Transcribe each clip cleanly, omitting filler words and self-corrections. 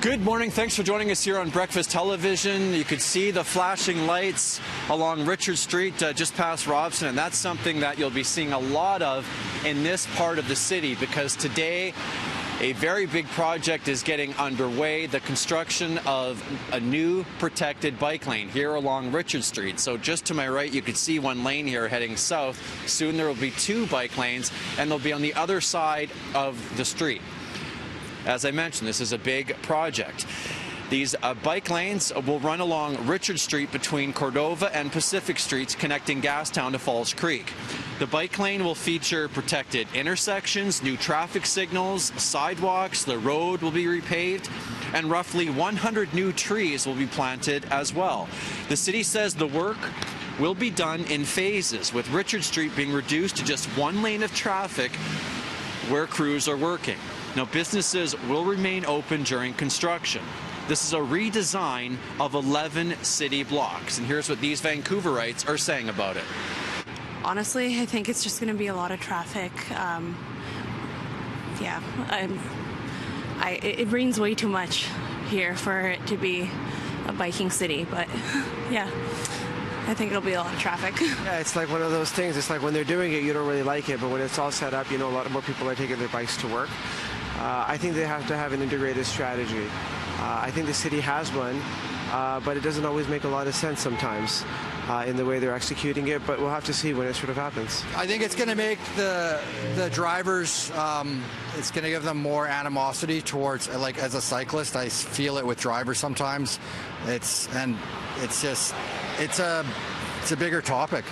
Good morning. Thanks for joining us here on Breakfast Television. You could see the flashing lights along Richard Street just past Robson, and that's something that you'll be seeing a lot of in this part of the city because today a very big project is getting underway, the construction of a new protected bike lane here along Richard Street. So just to my right, you could see one lane here heading south. Soon there will be two bike lanes, and they'll be on the other side of the street. As I mentioned, this is a big project. These bike lanes will run along Richard Street between Cordova and Pacific Streets, connecting Gastown to Falls Creek. The bike lane will feature protected intersections, new traffic signals, sidewalks, the road will be repaved, and roughly 100 new trees will be planted as well. The city says the work will be done in phases, with Richard Street being reduced to just one lane of traffic where crews are working. Now, businesses will remain open during construction. This is a redesign of 11 city blocks, and here's what these Vancouverites are saying about it. Honestly, I think it's just going to be a lot of traffic. It rains way too much here for it to be a biking city, but yeah. I think it'll be a lot of traffic. Yeah, it's like one of those things. It's like when they're doing it, you don't really like it, but when it's all set up, you know, a lot more people are taking their bikes to work. I think they have to have an integrated strategy. I think the city has one, but it doesn't always make a lot of sense sometimes in the way they're executing it, but we'll have to see when it sort of happens. I think it's going to make the drivers, it's going to give them more animosity towards, like as a cyclist, I feel it with drivers sometimes. It's a bigger topic.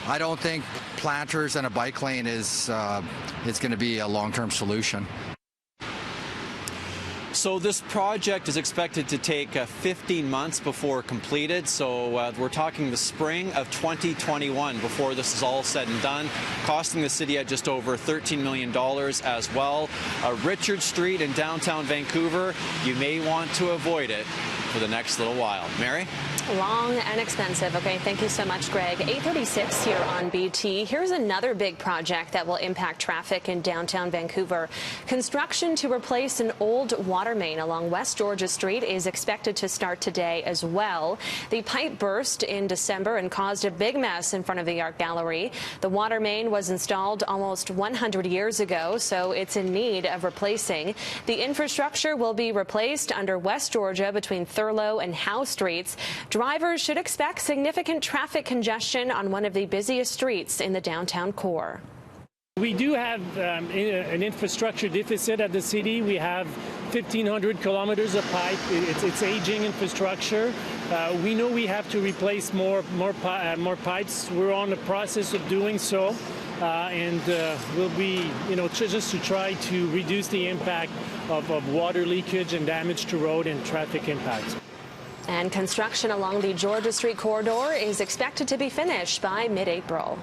I don't think planters and a bike lane is going to be a long-term solution. So this project is expected to take 15 months before completed. So we're talking the spring of 2021 before this is all said and done, costing the city at just over $13 million as well. Richard Street in downtown Vancouver, you may want to avoid it for the next little while. Mary? Long and expensive. Okay, thank you so much, Greg. 8:36 here on BT. Here's another big project that will impact traffic in downtown Vancouver. Construction to replace an old water main along West Georgia Street is expected to start today as well. The pipe burst in December and caused a big mess in front of the art gallery. The water main was installed almost 100 years ago, so it's in need of replacing. The infrastructure will be replaced under West Georgia between Thurlow and Howe Streets. Drivers should expect significant traffic congestion on one of the busiest streets in the downtown core. We do have an infrastructure deficit at the city. We have 1,500 kilometers of pipe. It's aging infrastructure. We know we have to replace more pipes. We're on the process of doing so, and we'll be, just to try to reduce the impact of water leakage and damage to road and traffic impacts. And construction along the Georgia Street corridor is expected to be finished by mid-April.